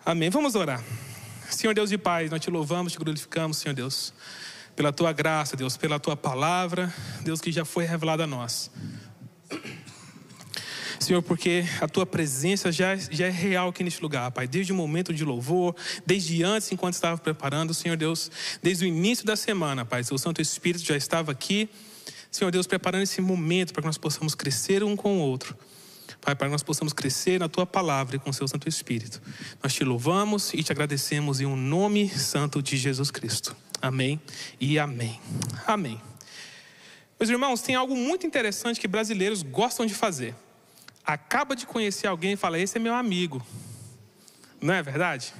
Amém. Vamos orar. Senhor Deus e Pai, nós te louvamos, te glorificamos, Senhor Deus, pela tua graça, Deus, pela tua palavra, Deus, que já foi revelada a nós. Senhor, porque a tua presença já é real aqui neste lugar, Pai. Desde o momento de louvor, desde antes, enquanto estava preparando, Senhor Deus, desde o início da semana, Pai, o Santo Espírito já estava aqui, Senhor Deus, preparando esse momento para que nós possamos crescer um com o outro. Pai, para que nós possamos crescer na tua palavra e com o seu Santo Espírito. Nós te louvamos e te agradecemos em um nome santo de Jesus Cristo. Amém e amém. Amém. Meus irmãos, tem algo muito interessante que brasileiros gostam de fazer. Acaba de conhecer alguém e fala, esse é meu amigo. Não é verdade?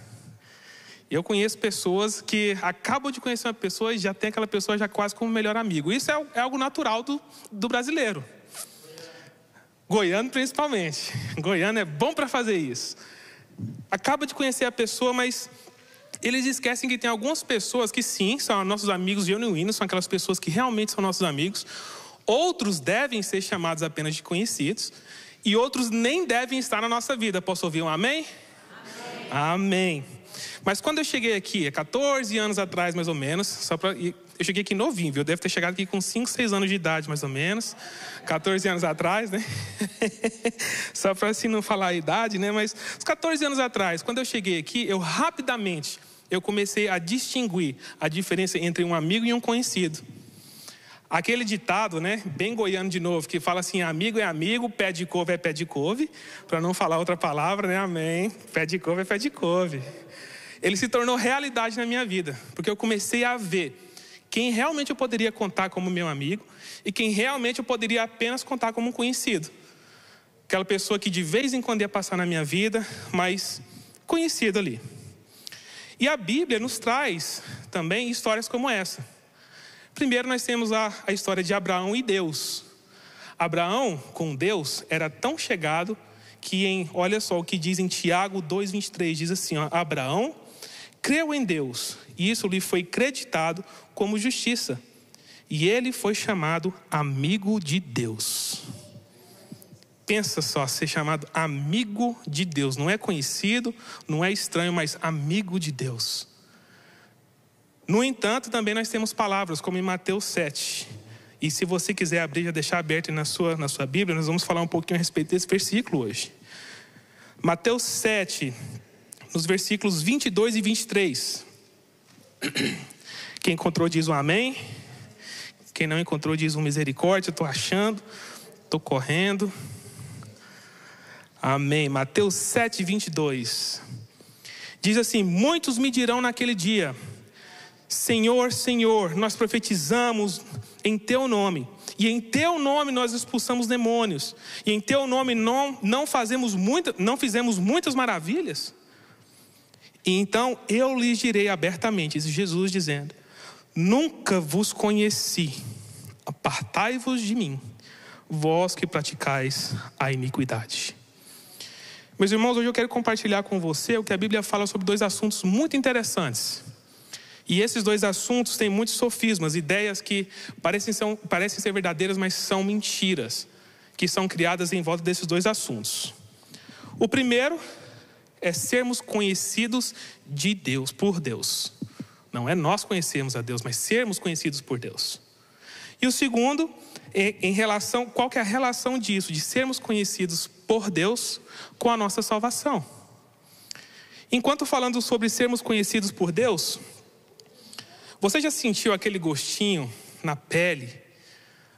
Eu conheço pessoas que acabam de conhecer uma pessoa e já tem aquela pessoa já quase como melhor amigo. Isso é algo natural do brasileiro. Goiano principalmente. Goiano é bom para fazer isso. Acaba de conhecer a pessoa, mas eles esquecem que tem algumas pessoas que sim, são nossos amigos genuínos, são aquelas pessoas que realmente são nossos amigos. Outros devem ser chamados apenas de conhecidos. E outros nem devem estar na nossa vida. Posso ouvir um amém? Amém. Amém. Mas quando eu cheguei aqui, há 14 anos atrás mais ou menos, eu cheguei aqui novinho, viu? Eu devo ter chegado aqui com 5, 6 anos de idade mais ou menos. 14 anos atrás, né? Só para assim não falar a idade, né? Mas uns 14 anos atrás, quando eu cheguei aqui, eu comecei a distinguir a diferença entre um amigo e um conhecido. Aquele ditado, né, bem goiano de novo, que fala assim, amigo é amigo, pé de couve é pé de couve, para não falar outra palavra, né, amém, pé de couve é pé de couve. Ele se tornou realidade na minha vida, porque eu comecei a ver quem realmente eu poderia contar como meu amigo e quem realmente eu poderia apenas contar como um conhecido. Aquela pessoa que de vez em quando ia passar na minha vida, mas conhecido ali. E a Bíblia nos traz também histórias como essa. Primeiro nós temos a história de Abraão e Deus. Abraão com Deus era tão chegado que olha só o que diz em Tiago 2,23, diz assim, ó, Abraão creu em Deus e isso lhe foi creditado como justiça. E ele foi chamado amigo de Deus. Pensa só, ser chamado amigo de Deus. Não é conhecido, não é estranho, mas amigo de Deus. No entanto, também nós temos palavras, como em Mateus 7. E se você quiser abrir, já deixar aberto na sua Bíblia, nós vamos falar um pouquinho a respeito desse versículo hoje. Mateus 7, nos versículos 22 e 23. Quem encontrou diz um amém. Quem não encontrou diz um misericórdia. Estou achando, estou correndo. Amém. Mateus 7, 22. Diz assim, muitos me dirão naquele dia, Senhor, Senhor, nós profetizamos em teu nome, e em teu nome nós expulsamos demônios, e em teu nome não fizemos muitas maravilhas. E então eu lhes direi abertamente, isso Jesus dizendo, nunca vos conheci, apartai-vos de mim, vós que praticais a iniquidade. Meus irmãos, hoje eu quero compartilhar com você o que a Bíblia fala sobre 2 assuntos muito interessantes. E esses 2 assuntos têm muitos sofismas, ideias que parecem ser verdadeiras, mas são mentiras, que são criadas em volta desses 2 assuntos. O primeiro é sermos conhecidos de Deus, por Deus. Não é nós conhecermos a Deus, mas sermos conhecidos por Deus. E o segundo, qual que é a relação disso, de sermos conhecidos por Deus com a nossa salvação? Enquanto falando sobre sermos conhecidos por Deus, você já sentiu aquele gostinho na pele,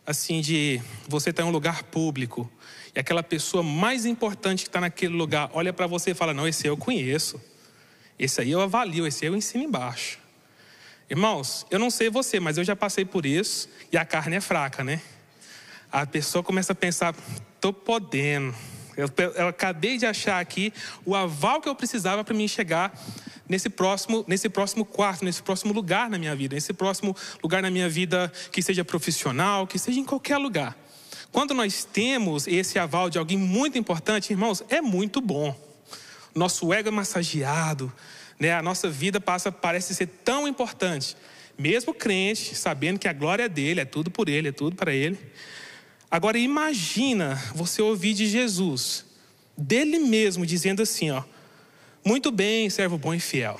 assim, de você estar em um lugar público e aquela pessoa mais importante que está naquele lugar olha para você e fala, não, esse eu conheço, esse aí eu avalio, esse aí eu ensino embaixo. Irmãos, eu não sei você, mas eu já passei por isso e a carne é fraca, né? A pessoa começa a pensar, estou podendo, eu acabei de achar aqui o aval que eu precisava para mim chegar nesse próximo quarto, nesse próximo lugar na minha vida, nesse próximo lugar na minha vida que seja profissional, que seja em qualquer lugar. Quando nós temos esse aval de alguém muito importante, irmãos, é muito bom. Nosso ego é massageado, né? A nossa vida parece ser tão importante. Mesmo crente, sabendo que a glória é dele, é tudo por ele, é tudo para ele. Agora imagina você ouvir de Jesus, dele mesmo, dizendo assim, ó, Muito bem, servo bom e fiel.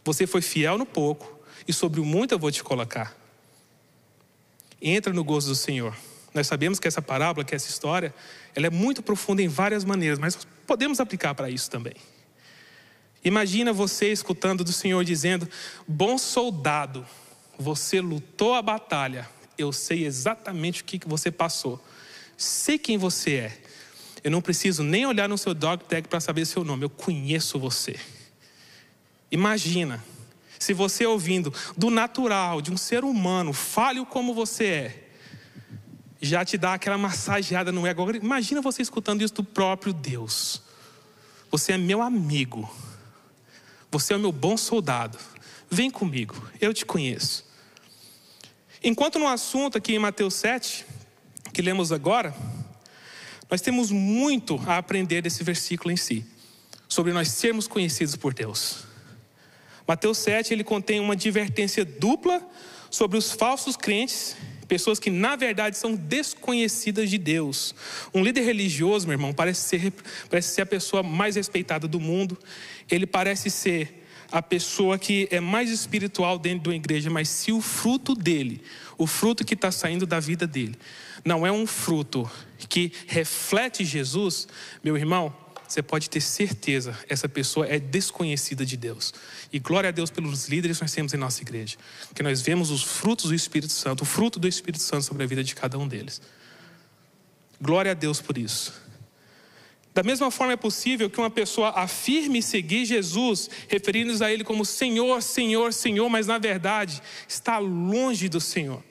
Você foi fiel no pouco, e sobre o muito eu vou te colocar. Entra no gozo do Senhor. Nós sabemos que essa parábola, que essa história, ela é muito profunda em várias maneiras, mas podemos aplicar para isso também. Imagina você escutando do Senhor dizendo: bom soldado, você lutou a batalha, eu sei exatamente o que você passou, sei quem você é, eu não preciso nem olhar no seu dog tag para saber seu nome, eu conheço você. Imagina, se você ouvindo do natural, de um ser humano, falho como você é, já te dá aquela massageada no ego. Agora, imagina você escutando isso do próprio Deus. Você é meu amigo, você é o meu bom soldado, vem comigo, eu te conheço. Enquanto no assunto aqui em Mateus 7, que lemos agora, nós temos muito a aprender desse versículo em si, sobre nós sermos conhecidos por Deus. Mateus 7, ele contém uma advertência dupla sobre os falsos crentes, pessoas que na verdade são desconhecidas de Deus. Um líder religioso, meu irmão, parece ser a pessoa mais respeitada do mundo. Ele parece ser a pessoa que é mais espiritual dentro de uma igreja, mas se o fruto dele, o fruto que está saindo da vida dele, não é um fruto que reflete Jesus, meu irmão, você pode ter certeza, essa pessoa é desconhecida de Deus. E glória a Deus pelos líderes que nós temos em nossa igreja, que nós vemos os frutos do Espírito Santo, o fruto do Espírito Santo sobre a vida de cada um deles. Glória a Deus por isso. Da mesma forma é possível que uma pessoa afirme seguir Jesus, referindo-se a Ele como Senhor, Senhor, Senhor, mas na verdade está longe do Senhor.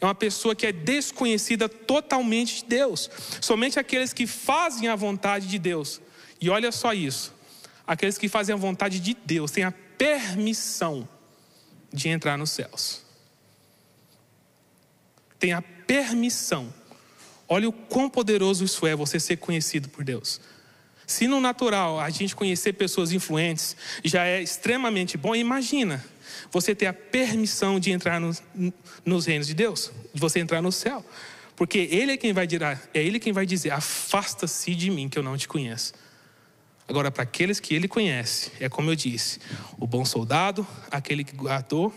É uma pessoa que é desconhecida totalmente de Deus. Somente aqueles que fazem a vontade de Deus. E olha só isso. Aqueles que fazem a vontade de Deus têm a permissão de entrar nos céus. Tem a permissão. Olha o quão poderoso isso é, você ser conhecido por Deus. Se no natural a gente conhecer pessoas influentes já é extremamente bom, imagina você ter a permissão de entrar nos reinos de Deus, de você entrar no céu. Porque Ele é quem vai dizer, afasta-se de mim que eu não te conheço. Agora, para aqueles que Ele conhece, é como eu disse, o bom soldado, aquele que guardou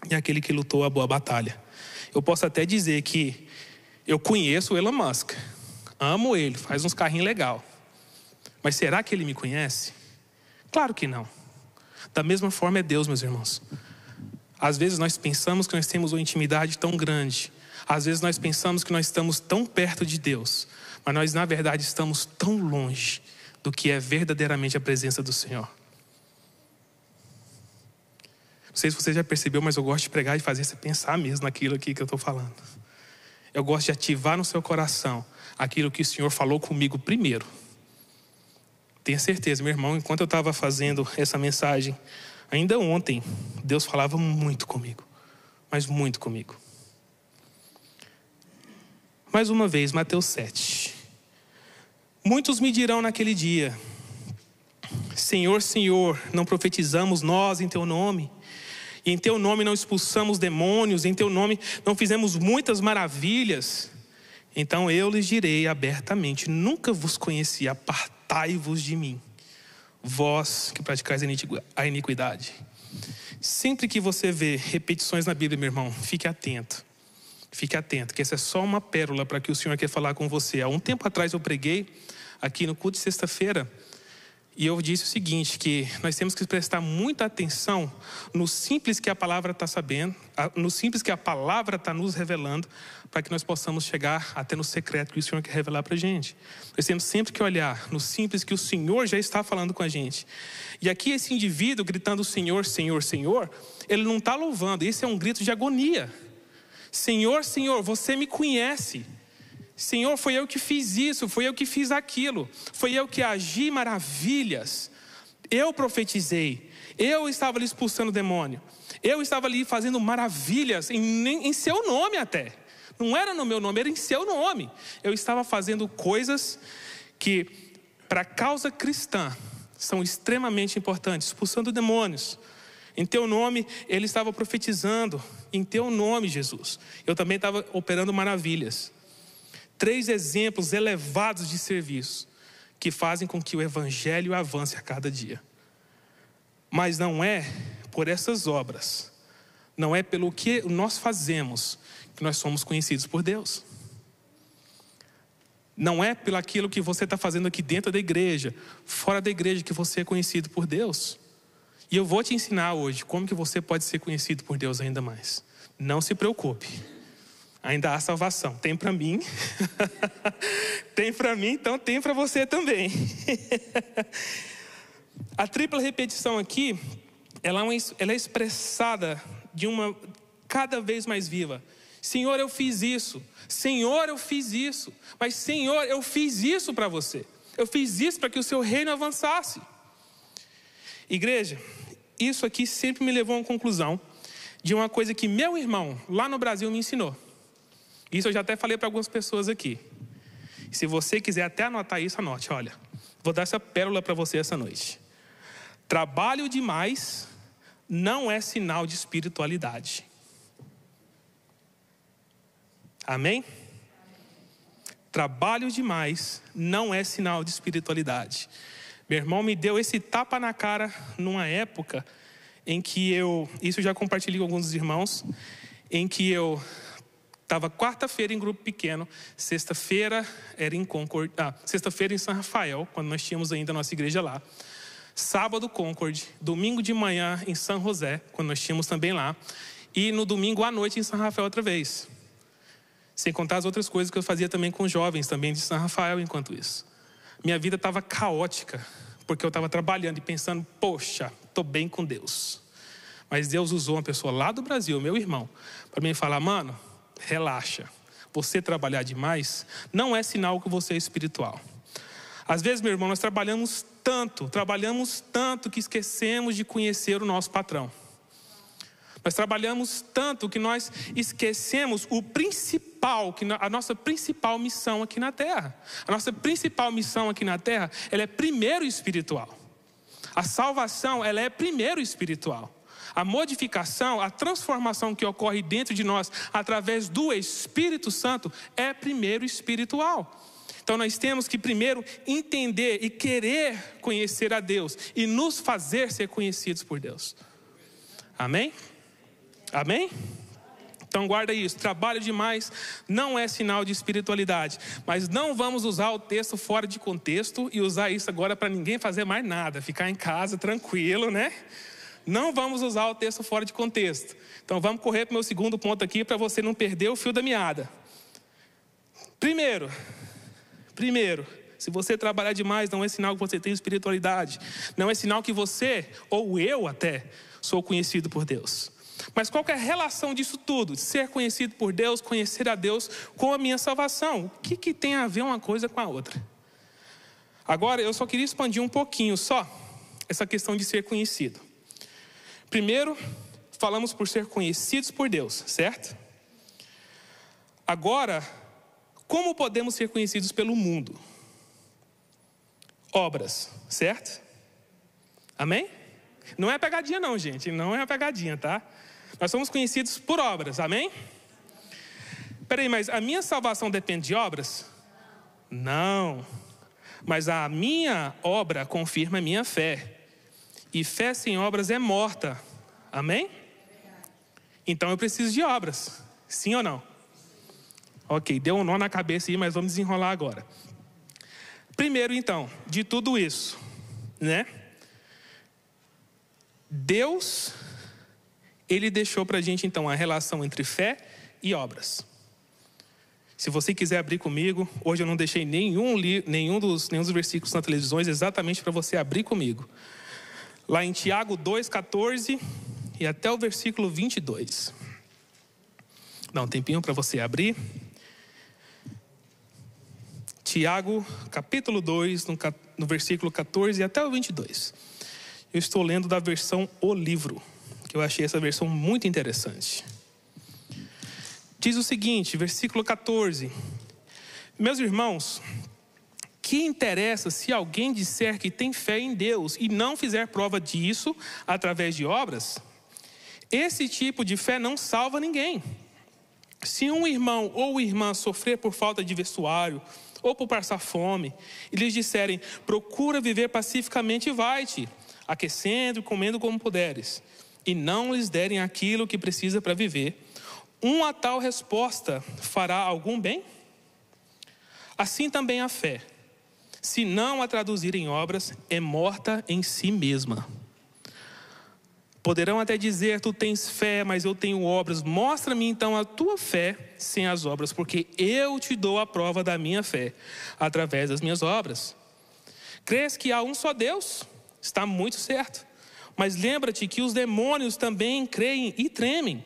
e aquele que lutou a boa batalha. Eu posso até dizer que eu conheço o Elon Musk, amo ele, faz uns carrinhos legais. Mas será que ele me conhece? Claro que não. Da mesma forma é Deus, meus irmãos. Às vezes nós pensamos que nós temos uma intimidade tão grande. Às vezes nós pensamos que nós estamos tão perto de Deus. Mas nós na verdade estamos tão longe do que é verdadeiramente a presença do Senhor. Não sei se você já percebeu, mas eu gosto de pregar e fazer você pensar mesmo naquilo aqui que eu estou falando. Eu gosto de ativar no seu coração aquilo que o Senhor falou comigo primeiro. Tenha certeza, meu irmão, enquanto eu estava fazendo essa mensagem, ainda ontem, Deus falava muito comigo. Mas muito comigo. Mais uma vez, Mateus 7. Muitos me dirão naquele dia: Senhor, Senhor, não profetizamos nós em Teu nome? E em Teu nome não expulsamos demônios, em Teu nome não fizemos muitas maravilhas? Então eu lhes direi abertamente: nunca vos conheci, apartai-vos de mim, vós que praticais a iniquidade. Sempre que você vê repetições na Bíblia, meu irmão, fique atento. Fique atento, que essa é só uma pérola para que o Senhor quer falar com você. Há um tempo atrás eu preguei aqui no culto de sexta-feira, e eu disse o seguinte, que nós temos que prestar muita atenção no simples que a palavra está sabendo, no simples que a palavra está nos revelando, para que nós possamos chegar até no secreto que o Senhor quer revelar para a gente. Nós temos sempre que olhar no simples que o Senhor já está falando com a gente. E aqui esse indivíduo gritando Senhor, Senhor, Senhor, ele não está louvando, esse é um grito de agonia. Senhor, Senhor, você me conhece. Senhor, foi eu que fiz isso, foi eu que fiz aquilo, foi eu que agi maravilhas, eu profetizei, eu estava ali expulsando o demônio, eu estava ali fazendo maravilhas em seu nome até, não era no meu nome, era em seu nome. Eu estava fazendo coisas que para a causa cristã são extremamente importantes, expulsando demônios. Em Teu nome, ele estava profetizando, em Teu nome, Jesus. Eu também estava operando maravilhas. 3 exemplos elevados de serviço que fazem com que o evangelho avance a cada dia. Mas não é por essas obras, não é pelo que nós fazemos que nós somos conhecidos por Deus. Não é pelo aquilo que você está fazendo aqui dentro da igreja, fora da igreja, que você é conhecido por Deus. E eu vou te ensinar hoje como que você pode ser conhecido por Deus ainda mais. Não se preocupe, ainda há salvação. Tem para mim, tem para mim, então tem para você também. A tripla repetição aqui, ela é expressada de uma cada vez mais viva. Senhor, eu fiz isso. Senhor, eu fiz isso. Mas Senhor, eu fiz isso para você. Eu fiz isso para que o seu reino avançasse. Igreja, isso aqui sempre me levou a uma conclusão de uma coisa que meu irmão lá no Brasil me ensinou. Isso eu já até falei para algumas pessoas aqui. Se você quiser até anotar isso, anote. Olha, vou dar essa pérola para você essa noite. Trabalho demais não é sinal de espiritualidade. Amém? Trabalho demais não é sinal de espiritualidade. Meu irmão me deu esse tapa na cara numa época em que isso eu já compartilhei com alguns dos irmãos, em que eu estava quarta-feira em grupo pequeno, sexta-feira era em Concord, sexta-feira em São Rafael, quando nós tínhamos ainda a nossa igreja lá. Sábado, Concord, domingo de manhã em São José, quando nós tínhamos também lá, e no domingo à noite em São Rafael outra vez. Sem contar as outras coisas que eu fazia também com jovens, também de São Rafael enquanto isso. Minha vida estava caótica, porque eu estava trabalhando e pensando, poxa, estou bem com Deus. Mas Deus usou uma pessoa lá do Brasil, meu irmão, para me falar, mano, relaxa. Você trabalhar demais não é sinal que você é espiritual. Às vezes, meu irmão, nós trabalhamos tanto que esquecemos de conhecer o nosso patrão. Nós trabalhamos tanto que nós esquecemos o principal, a nossa principal missão aqui na terra. A nossa principal missão aqui na terra, ela é primeiro espiritual. A salvação, ela é primeiro espiritual. A modificação, a transformação que ocorre dentro de nós através do Espírito Santo é primeiro espiritual. Então nós temos que primeiro entender e querer conhecer a Deus e nos fazer ser conhecidos por Deus. Amém? Amém? Então guarda isso, trabalho demais não é sinal de espiritualidade. Mas não vamos usar o texto fora de contexto e usar isso agora para ninguém fazer mais nada, ficar em casa tranquilo, né? Não vamos usar o texto fora de contexto. Então vamos correr para o meu segundo ponto aqui para você não perder o fio da meada. Primeiro, se você trabalhar demais não é sinal que você tem espiritualidade. Não é sinal que você, ou eu até, sou conhecido por Deus. Mas qual que é a relação disso tudo? Ser conhecido por Deus, conhecer a Deus com a minha salvação. O que tem a ver uma coisa com a outra? Agora, eu só queria expandir um pouquinho só essa questão de ser conhecido. Primeiro, falamos por ser conhecidos por Deus, certo? Agora, como podemos ser conhecidos pelo mundo? Obras, certo? Amém? Não é pegadinha não, gente, não é pegadinha, tá? Nós somos conhecidos por obras, amém? Peraí, mas a minha salvação depende de obras? Não. Mas a minha obra confirma a minha fé. E fé sem obras é morta, amém? Então eu preciso de obras, sim ou não? Ok, deu um nó na cabeça aí, mas vamos desenrolar agora. Primeiro então, de tudo isso, né? Deus, Ele deixou para a gente então a relação entre fé e obras. Se você quiser abrir comigo, hoje eu não deixei nenhum dos versículos na televisão, exatamente para você abrir comigo. Lá em Tiago 2,14 e até o versículo 22. Dá um tempinho para você abrir. Tiago, capítulo 2, no versículo 14 até o 22. Eu estou lendo da versão O Livro, que eu achei essa versão muito interessante. Diz o seguinte, versículo 14. Meus irmãos, que interessa se alguém disser que tem fé em Deus e não fizer prova disso através de obras? Esse tipo de fé não salva ninguém. Se um irmão ou irmã sofrer por falta de vestuário, ou por passar fome, e lhes disserem: procura viver pacificamente e vai-te, aquecendo e comendo como puderes, e não lhes derem aquilo que precisa para viver, uma tal resposta fará algum bem? Assim também a fé, se não a traduzir em obras, é morta em si mesma. Poderão até dizer: tu tens fé, mas eu tenho obras. Mostra-me então a tua fé sem as obras, porque eu te dou a prova da minha fé, através das minhas obras. Crês que há um só Deus? Está muito certo. Mas lembra-te que os demônios também creem e tremem.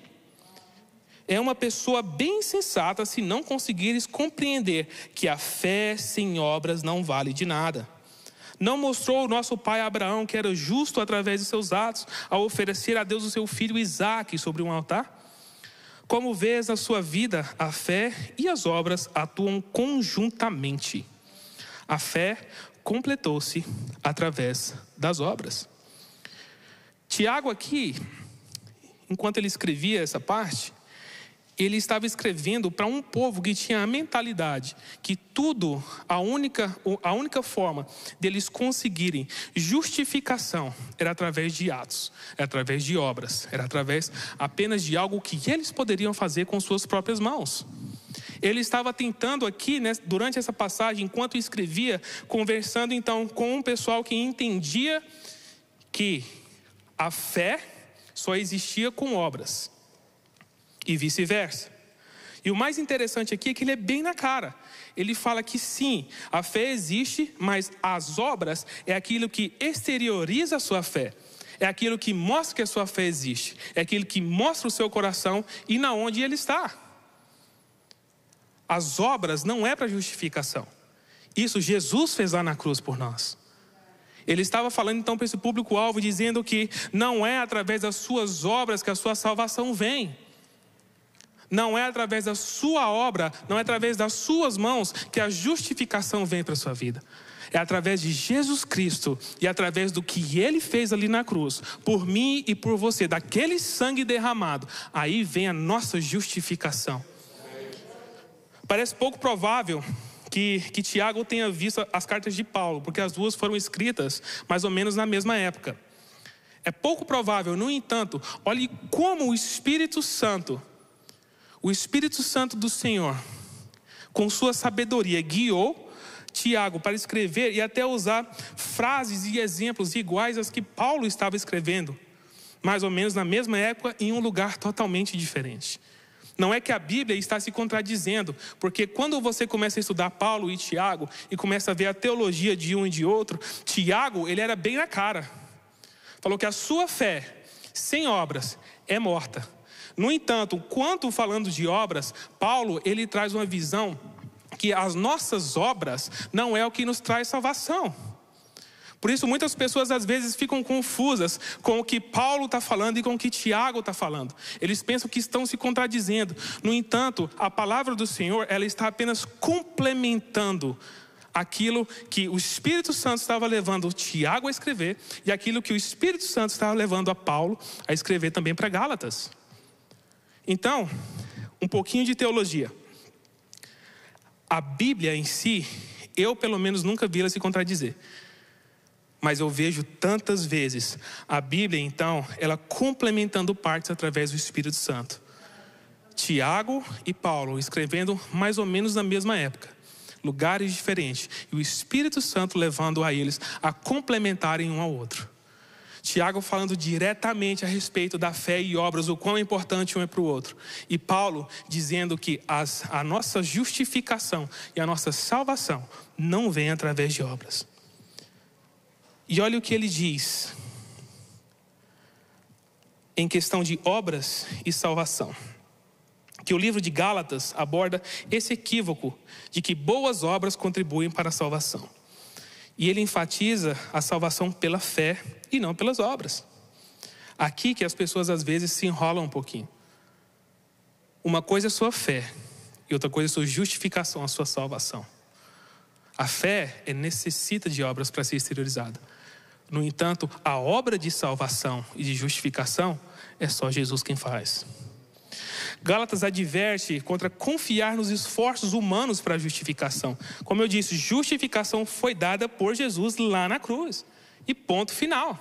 É uma pessoa bem sensata se não conseguires compreender que a fé sem obras não vale de nada. Não mostrou o nosso pai Abraão que era justo através de seus atos, ao oferecer a Deus o seu filho Isaque sobre um altar? Como vês na sua vida, a fé e as obras atuam conjuntamente. A fé completou-se através das obras. Tiago aqui, enquanto ele escrevia essa parte, ele estava escrevendo para um povo que tinha a mentalidade que tudo, a única forma deles conseguirem justificação era através de atos, era através de obras, era através apenas de algo que eles poderiam fazer com suas próprias mãos. Ele estava tentando aqui, durante essa passagem, enquanto escrevia, conversando então com um pessoal que entendia que a fé só existia com obras. E vice-versa. E o mais interessante aqui é que ele é bem na cara. Ele fala que sim, a fé existe, mas as obras é aquilo que exterioriza a sua fé. É aquilo que mostra que a sua fé existe. É aquilo que mostra o seu coração e na onde ele está. As obras não é para justificação. Isso Jesus fez lá na cruz por nós. Ele estava falando então para esse público-alvo, dizendo que não é através das suas obras que a sua salvação vem. Não é através da sua obra, não é através das suas mãos que a justificação vem para a sua vida. É através de Jesus Cristo e através do que Ele fez ali na cruz, por mim e por você, daquele sangue derramado, aí vem a nossa justificação. Parece pouco provável que Tiago tenha visto as cartas de Paulo, porque as duas foram escritas mais ou menos na mesma época. É pouco provável, no entanto, olhe como o Espírito Santo do Senhor, com sua sabedoria, guiou Tiago para escrever e até usar frases e exemplos iguais às que Paulo estava escrevendo, mais ou menos na mesma época, em um lugar totalmente diferente. Não é que a Bíblia está se contradizendo, porque quando você começa a estudar Paulo e Tiago e começa a ver a teologia de um e de outro, Tiago, ele era bem na cara. Falou que a sua fé sem obras é morta. No entanto, quanto falando de obras, Paulo, ele traz uma visão que as nossas obras não é o que nos traz salvação. Por isso, muitas pessoas às vezes ficam confusas com o que Paulo está falando e com o que Tiago está falando. Eles pensam que estão se contradizendo. No entanto, a palavra do Senhor, ela está apenas complementando aquilo que o Espírito Santo estava levando Tiago a escrever e aquilo que o Espírito Santo estava levando a Paulo a escrever também para Gálatas. Então, um pouquinho de teologia. A Bíblia em si, eu pelo menos nunca vi ela se contradizer. Mas eu vejo tantas vezes a Bíblia, então, ela complementando partes através do Espírito Santo. Tiago e Paulo escrevendo mais ou menos na mesma época. Lugares diferentes. E o Espírito Santo levando a eles a complementarem um ao outro. Tiago falando diretamente a respeito da fé e obras, o quão é importante um é para o outro. E Paulo dizendo que a nossa justificação e a nossa salvação não vem através de obras. E olha o que ele diz em questão de obras e salvação. Que o livro de Gálatas aborda esse equívoco de que boas obras contribuem para a salvação. E ele enfatiza a salvação pela fé e não pelas obras. Aqui que as pessoas às vezes se enrolam um pouquinho. Uma coisa é sua fé e outra coisa é sua justificação, a sua salvação. A fé necessita de obras para ser exteriorizada. No entanto, a obra de salvação e de justificação é só Jesus quem faz. Gálatas adverte contra confiar nos esforços humanos para a justificação. Como eu disse, justificação foi dada por Jesus lá na cruz. E ponto final.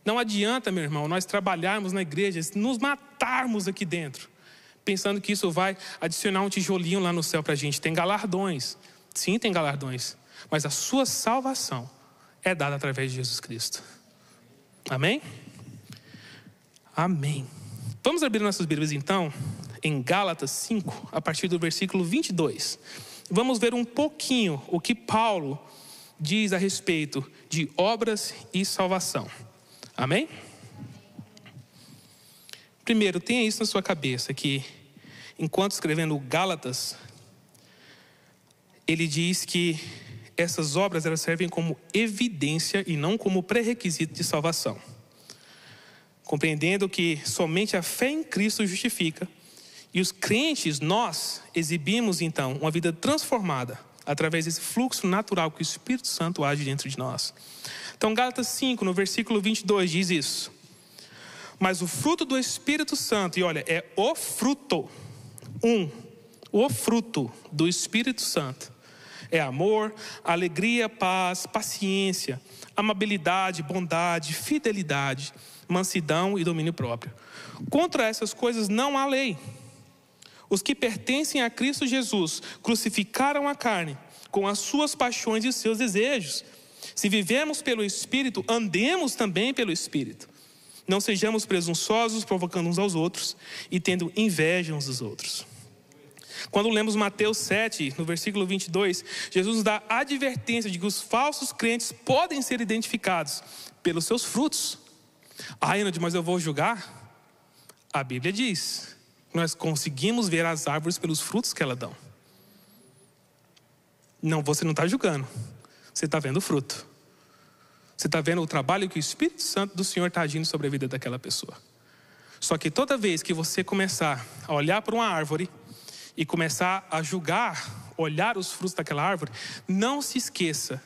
Não adianta, meu irmão, nós trabalharmos na igreja, nos matarmos aqui dentro, pensando que isso vai adicionar um tijolinho lá no céu para a gente. Tem galardões. Sim, tem galardões. Mas a sua salvação é dada através de Jesus Cristo. Amém? Amém. Vamos abrir nossas Bíblias então, em Gálatas 5, a partir do versículo 22. Vamos ver um pouquinho o que Paulo diz a respeito de obras e salvação. Amém? Primeiro, tenha isso na sua cabeça, que enquanto escrevendo Gálatas, ele diz que essas obras elas servem como evidência e não como pré-requisito de salvação. Compreendendo que somente a fé em Cristo justifica, e os crentes, nós, exibimos então uma vida transformada através desse fluxo natural que o Espírito Santo age dentro de nós. Então Gálatas 5, no versículo 22, diz isso. Mas o fruto do Espírito Santo, e olha, é o fruto, o fruto do Espírito Santo, é amor, alegria, paz, paciência, amabilidade, bondade, fidelidade, mansidão e domínio próprio. Contra essas coisas não há lei. Os que pertencem a Cristo Jesus crucificaram a carne com as suas paixões e os seus desejos. Se vivemos pelo Espírito, andemos também pelo Espírito. Não sejamos presunçosos, provocando uns aos outros e tendo inveja uns dos outros. Quando lemos Mateus 7, no versículo 22, Jesus nos dá a advertência de que os falsos crentes podem ser identificados pelos seus frutos. Ênode, mas eu vou julgar? A Bíblia diz, nós conseguimos ver as árvores pelos frutos que elas dão. Não, você não está julgando, você está vendo o fruto. Você está vendo o trabalho que o Espírito Santo do Senhor está agindo sobre a vida daquela pessoa. Só que toda vez que você começar a olhar para uma árvore e começar a julgar, olhar os frutos daquela árvore, não se esqueça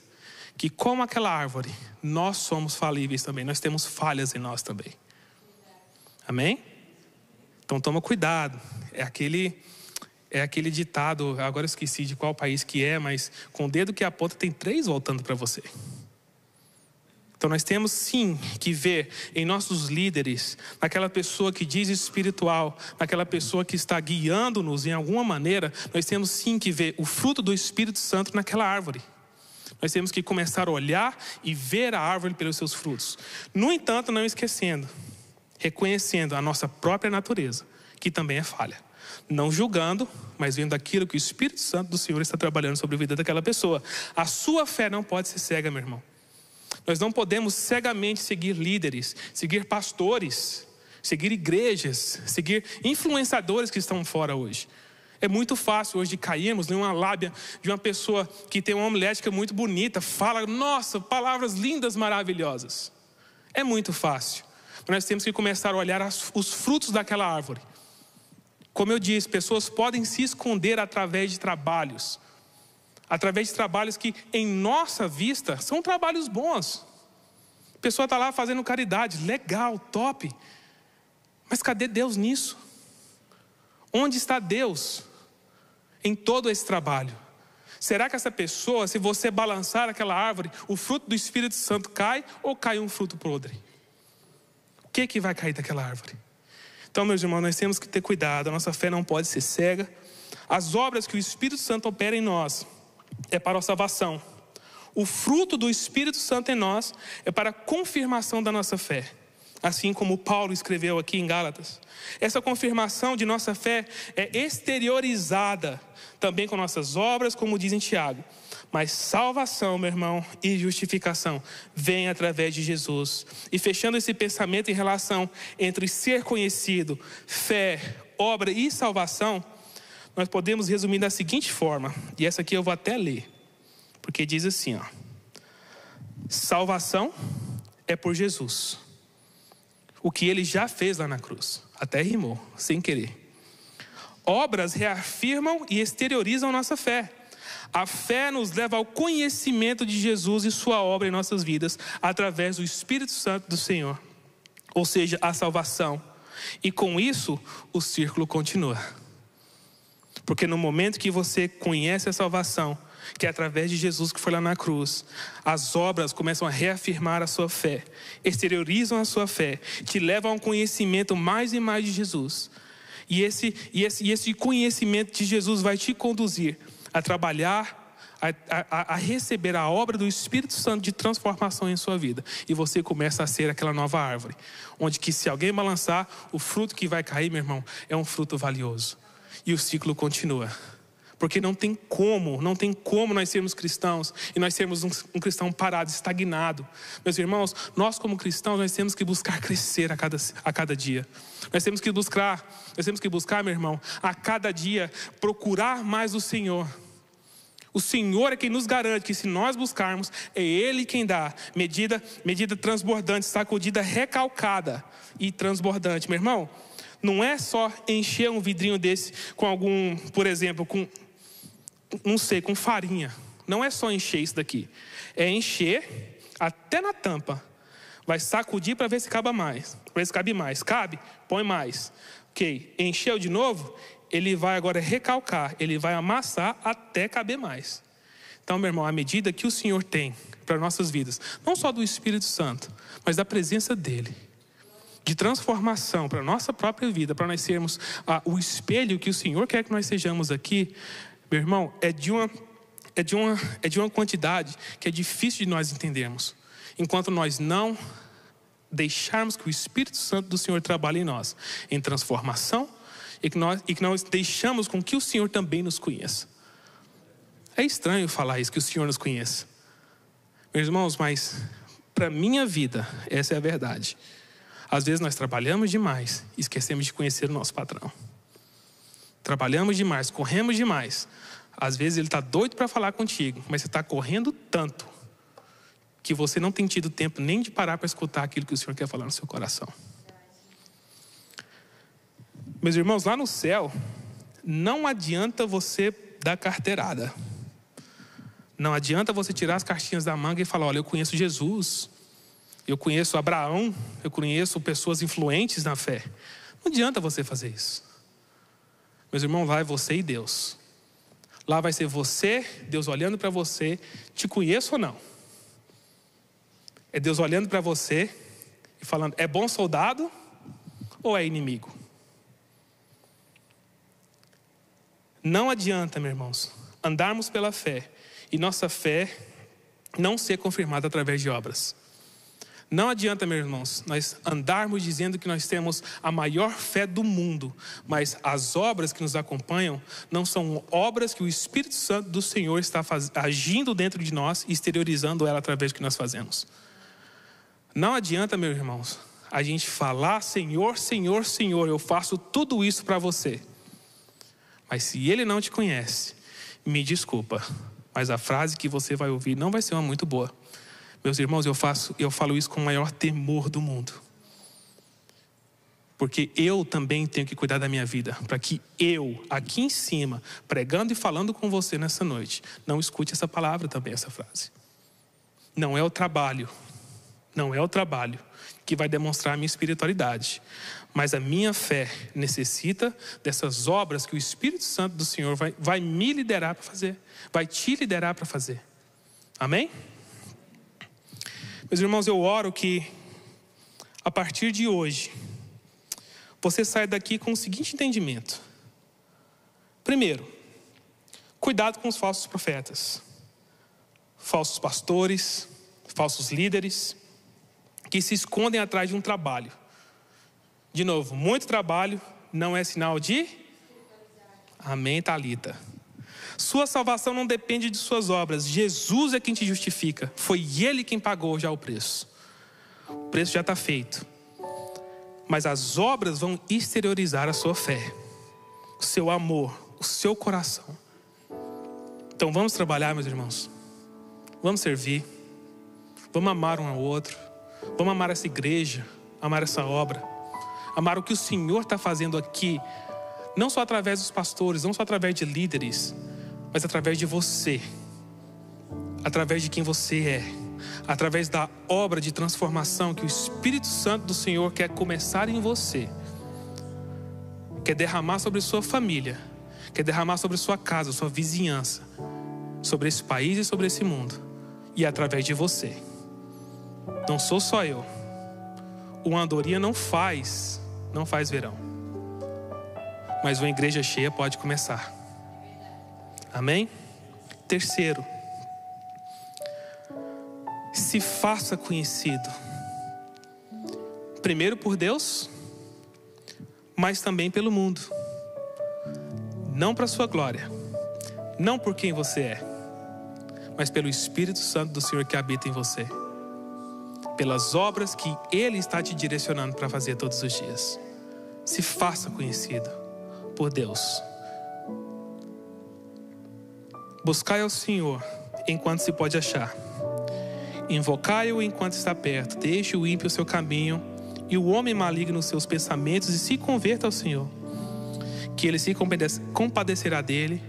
que como aquela árvore, nós somos falíveis também, nós temos falhas em nós também. Amém? Então toma cuidado, é aquele ditado, agora eu esqueci de qual país que é, mas com o dedo que aponta tem 3 voltando para você. Então nós temos sim que ver em nossos líderes, naquela pessoa que diz espiritual, naquela pessoa que está guiando-nos em alguma maneira, nós temos sim que ver o fruto do Espírito Santo naquela árvore. Nós temos que começar a olhar e ver a árvore pelos seus frutos. No entanto, não esquecendo, reconhecendo a nossa própria natureza, que também é falha. Não julgando, mas vendo aquilo que o Espírito Santo do Senhor está trabalhando sobre a vida daquela pessoa. A sua fé não pode ser cega, meu irmão. Nós não podemos cegamente seguir líderes, seguir pastores, seguir igrejas, seguir influenciadores que estão fora hoje. É muito fácil hoje de cairmos em uma lábia de uma pessoa que tem uma homilética muito bonita, fala, nossa, palavras lindas, maravilhosas. É muito fácil. Mas nós temos que começar a olhar os frutos daquela árvore. Como eu disse, pessoas podem se esconder através de trabalhos. Através de trabalhos que, em nossa vista, são trabalhos bons. A pessoa está lá fazendo caridade, legal, top. Mas cadê Deus nisso? Onde está Deus em todo esse trabalho? Será que essa pessoa, se você balançar aquela árvore, o fruto do Espírito Santo cai ou cai um fruto podre? O que vai cair daquela árvore? Então, meus irmãos, nós temos que ter cuidado. A nossa fé não pode ser cega. As obras que o Espírito Santo opera em nós é para a salvação. O fruto do Espírito Santo em nós é para a confirmação da nossa fé. Assim como Paulo escreveu aqui em Gálatas. Essa confirmação de nossa fé é exteriorizada também com nossas obras, como diz em Tiago. Mas salvação, meu irmão, e justificação vem através de Jesus. E fechando esse pensamento em relação entre ser conhecido, fé, obra e salvação, nós podemos resumir da seguinte forma, e essa aqui eu vou até ler, porque diz assim, ó: salvação é por Jesus, o que ele já fez lá na cruz, até rimou, sem querer. Obras reafirmam e exteriorizam nossa fé. A fé nos leva ao conhecimento de Jesus e sua obra em nossas vidas, através do Espírito Santo do Senhor. Ou seja, a salvação E com isso, o círculo continua. Porque no momento que você conhece a salvação, que é através de Jesus que foi lá na cruz, as obras começam a reafirmar a sua fé, exteriorizam a sua fé, te levam a um conhecimento mais e mais de Jesus. E esse conhecimento de Jesus vai te conduzir a trabalhar, a receber a obra do Espírito Santo de transformação em sua vida. E você começa a ser aquela nova árvore, onde que se alguém balançar, o fruto que vai cair, meu irmão, é um fruto valioso. E o ciclo continua. Porque não tem como nós sermos cristãos e nós sermos um cristão parado, estagnado. Meus irmãos, nós como cristãos, nós temos que buscar crescer a cada dia. Nós temos que buscar, meu irmão, a cada dia, procurar mais o Senhor. O Senhor é quem nos garante que se nós buscarmos, é Ele quem dá medida transbordante, sacudida, recalcada e transbordante. Meu irmão, não é só encher um vidrinho desse com algum, por exemplo, com farinha. Não é só encher isso daqui. É encher até na tampa. Vai sacudir para ver se cabe mais. Para ver se cabe mais. Cabe? Põe mais. Ok. Encheu de novo? Ele vai agora recalcar. Ele vai amassar até caber mais. Então, meu irmão, a medida que o Senhor tem para nossas vidas, não só do Espírito Santo, mas da presença dEle, de transformação para a nossa própria vida, para nós sermos o espelho que o Senhor quer que nós sejamos aqui, meu irmão, é de uma quantidade que é difícil de nós entendermos. Enquanto nós não deixarmos que o Espírito Santo do Senhor trabalhe em nós, em transformação, e que nós deixamos com que o Senhor também nos conheça. É estranho falar isso, que o Senhor nos conheça. Meus irmãos, mas para minha vida, essa é a verdade. Às vezes nós trabalhamos demais e esquecemos de conhecer o nosso patrão. Trabalhamos demais, corremos demais. Às vezes ele está doido para falar contigo, mas você está correndo tanto que você não tem tido tempo nem de parar para escutar aquilo que o Senhor quer falar no seu coração. Meus irmãos, lá no céu, não adianta você dar carteirada. Não adianta você tirar as cartinhas da manga e falar: olha, eu conheço Jesus, eu conheço Abraão, eu conheço pessoas influentes na fé. Não adianta você fazer isso. Meus irmãos, lá é você e Deus. Lá vai ser você, Deus olhando para você, te conheço ou não? É Deus olhando para você e falando: é bom soldado ou é inimigo? Não adianta, meus irmãos, andarmos pela fé e nossa fé não ser confirmada através de obras. Não adianta, meus irmãos, nós andarmos dizendo que nós temos a maior fé do mundo, mas as obras que nos acompanham não são obras que o Espírito Santo do Senhor está agindo dentro de nós e exteriorizando ela através do que nós fazemos. Não adianta, meus irmãos, a gente falar: Senhor, Senhor, Senhor, eu faço tudo isso para você. Mas se Ele não te conhece, me desculpa, mas a frase que você vai ouvir não vai ser uma muito boa. Meus irmãos, eu falo isso com o maior temor do mundo. Porque eu também tenho que cuidar da minha vida, para que eu, aqui em cima, pregando e falando com você nessa noite, não escute essa palavra também, essa frase. Não é o trabalho que vai demonstrar a minha espiritualidade, mas a minha fé necessita dessas obras que o Espírito Santo do Senhor vai me liderar para fazer, vai te liderar para fazer. Amém? Meus irmãos, eu oro que a partir de hoje você saia daqui com o seguinte entendimento. Primeiro, cuidado com os falsos profetas, falsos pastores, falsos líderes, que se escondem atrás de um trabalho. De novo, muito trabalho não é sinal de... Amém, Thalita. Sua salvação não depende de suas obras. Jesus é quem te justifica. Foi Ele quem pagou já o preço. O preço já está feito. Mas as obras vão exteriorizar a sua fé, o seu amor, o seu coração. Então vamos trabalhar, meus irmãos. Vamos servir. Vamos amar um ao outro. Vamos amar essa igreja, amar essa obra, amar o que o Senhor está fazendo aqui, não só através dos pastores, não só através de líderes, mas através de você, através de quem você é, através da obra de transformação que o Espírito Santo do Senhor quer começar em você. quer derramar sobre sua família, quer derramar sobre sua casa, sua vizinhança, sobre esse país e sobre esse mundo, e através de você. Não sou só eu. Uma andorinha não faz verão, mas uma igreja cheia pode começar. Amém? Terceiro, se faça conhecido, primeiro por Deus, mas também pelo mundo. Não para sua glória, não por quem você é, mas pelo Espírito Santo do Senhor que habita em você, pelas obras que Ele está te direcionando para fazer todos os dias. Se faça conhecido por Deus. Buscai ao Senhor enquanto se pode achar. Invocai-o enquanto está perto. Deixe o ímpio o seu caminho e o homem maligno os seus pensamentos, e se converta ao Senhor, que Ele se compadecerá dele.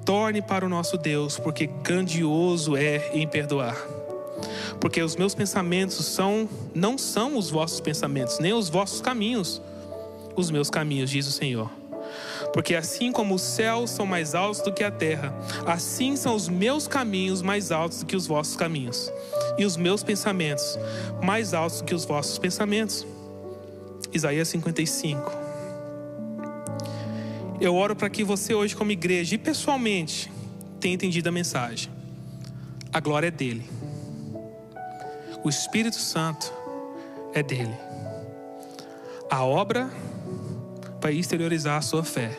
Torne para o nosso Deus, porque grandioso é em perdoar. Porque os meus pensamentos não são os vossos pensamentos, nem os vossos caminhos os meus caminhos, diz o Senhor. Porque assim como os céus são mais altos do que a terra, assim são os meus caminhos mais altos do que os vossos caminhos, e os meus pensamentos mais altos do que os vossos pensamentos. Isaías 55. Eu oro para que você hoje, como igreja e pessoalmente, tenha entendido a mensagem. A glória é dele. O Espírito Santo é dele. A obra vai exteriorizar a sua fé,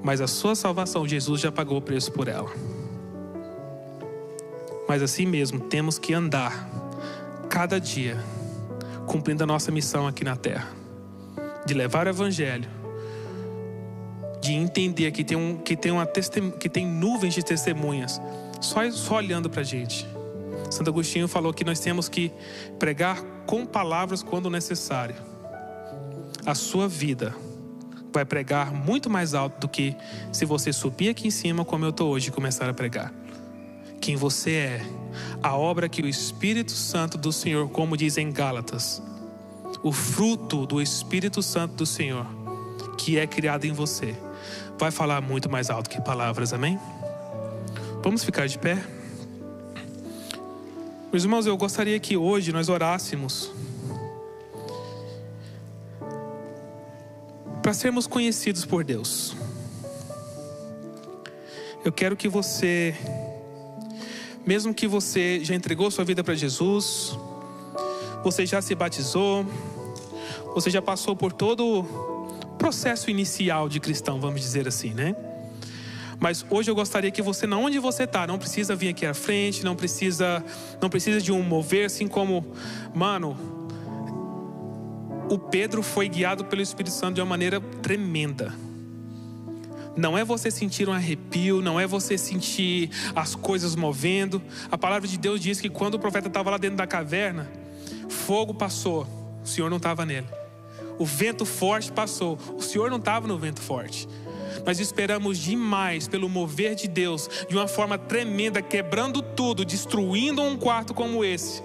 mas a sua salvação, Jesus já pagou o preço por ela. Mas assim mesmo, temos que andar cada dia cumprindo a nossa missão aqui na terra, de levar o evangelho, de entender que tem nuvens de testemunhas só olhando para a gente. Santo Agostinho falou que nós temos que pregar com palavras quando necessário. A sua vida vai pregar muito mais alto do que se você subir aqui em cima como eu estou hoje e começar a pregar. Quem você é, a obra que o Espírito Santo do Senhor, como diz em Gálatas, o fruto do Espírito Santo do Senhor, que é criado em você, vai falar muito mais alto que palavras, amém? Vamos ficar de pé? Meus irmãos, eu gostaria que hoje nós orássemos para sermos conhecidos por Deus. Eu quero que você, mesmo que você já entregou sua vida para Jesus, você já se batizou, você já passou por todo o processo inicial de cristão, vamos dizer assim, né? Mas hoje eu gostaria que você, onde você está, não precisa vir aqui à frente, não precisa de um mover, assim como, o Pedro foi guiado pelo Espírito Santo de uma maneira tremenda. Não é você sentir um arrepio, não é você sentir as coisas movendo. A palavra de Deus diz que quando o profeta estava lá dentro da caverna, fogo passou, o Senhor não estava nele. O vento forte passou, o Senhor não estava no vento forte. Nós esperamos demais pelo mover de Deus, de uma forma tremenda, quebrando tudo, destruindo um quarto como esse.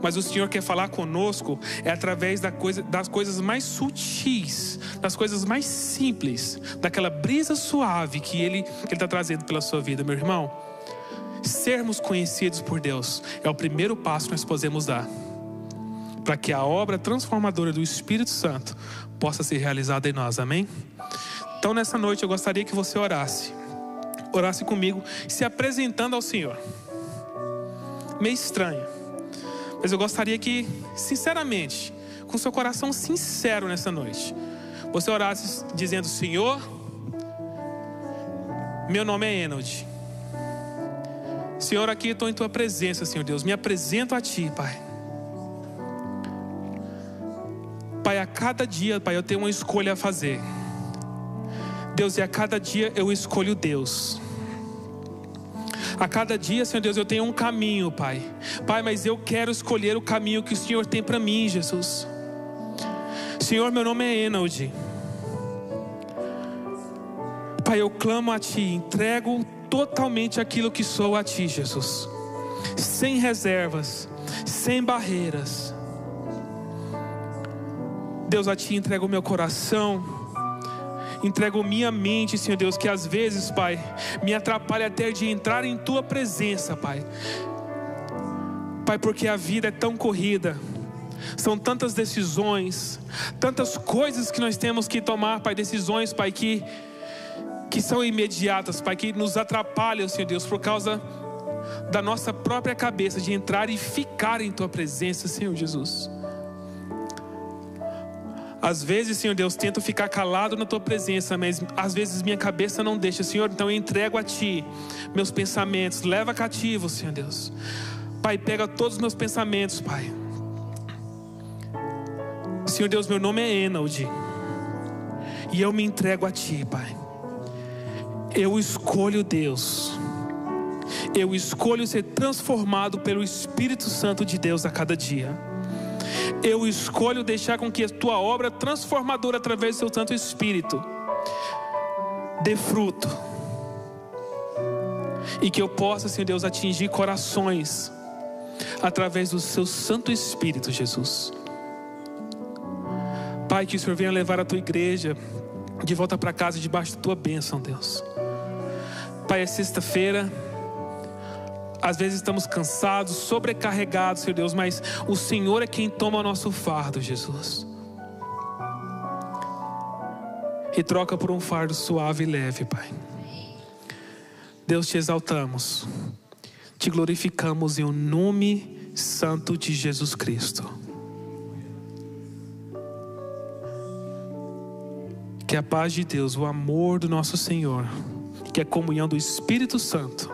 Mas o Senhor quer falar conosco através das coisas mais sutis, das coisas mais simples, daquela brisa suave que Ele está trazendo pela sua vida, meu irmão. Sermos conhecidos por Deus é o primeiro passo que nós podemos dar para que a obra transformadora do Espírito Santo possa ser realizada em nós, amém? Então nessa noite eu gostaria que você orasse comigo, se apresentando ao Senhor. Meio estranho, mas eu gostaria que, sinceramente, com seu coração sincero nessa noite, você orasse dizendo: Senhor, meu nome é Enold. Senhor, aqui eu estou em tua presença, Senhor Deus, me apresento a ti, Pai. Pai, a cada dia, Pai, eu tenho uma escolha a fazer. Deus, e a cada dia eu escolho Deus. A cada dia, Senhor Deus, eu tenho um caminho, Pai. Pai, mas eu quero escolher o caminho que o Senhor tem para mim, Jesus. Senhor, meu nome é Enold. Pai, eu clamo a Ti, entrego totalmente aquilo que sou a Ti, Jesus. Sem reservas, sem barreiras. Deus, a Ti entrego o meu coração, entrego minha mente, Senhor Deus, que às vezes, Pai, me atrapalha até de entrar em Tua presença, Pai. Pai, porque a vida é tão corrida, são tantas decisões, tantas coisas que nós temos que tomar, Pai, decisões, Pai, que são imediatas, Pai, que nos atrapalham, Senhor Deus, por causa da nossa própria cabeça, de entrar e ficar em Tua presença, Senhor Jesus. Às vezes, Senhor Deus, tento ficar calado na Tua presença, mas às vezes minha cabeça não deixa, Senhor. Então eu entrego a Ti meus pensamentos, leva cativo, Senhor Deus. Pai, pega todos os meus pensamentos, Pai. Senhor Deus, meu nome é Enold, e eu me entrego a Ti, Pai. Eu escolho, Deus, eu escolho ser transformado pelo Espírito Santo de Deus a cada dia. Eu escolho deixar com que a Tua obra transformadora através do Seu Santo Espírito dê fruto, e que eu possa, Senhor Deus, atingir corações através do Seu Santo Espírito, Jesus. Pai, que o Senhor venha levar a Tua igreja de volta para casa debaixo da Tua bênção, Deus. Pai, é sexta-feira, às vezes estamos cansados, sobrecarregados, Senhor Deus, mas o Senhor é quem toma o nosso fardo, Jesus, e troca por um fardo suave e leve, Pai. Deus, Te exaltamos, Te glorificamos em o nome santo de Jesus Cristo. Que a paz de Deus, o amor do nosso Senhor, que a comunhão do Espírito Santo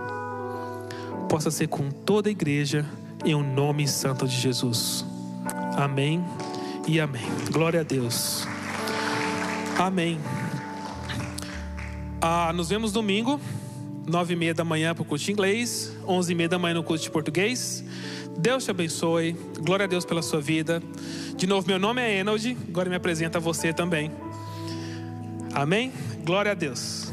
possa ser com toda a igreja, em o nome santo de Jesus. Amém e amém. Glória a Deus. Amém. Nos vemos domingo, 9h30 da manhã para o curso de inglês, 11h30 da manhã no curso de português. Deus te abençoe. Glória a Deus pela sua vida. De novo, meu nome é Enold. Agora me apresento a você também. Amém? Glória a Deus.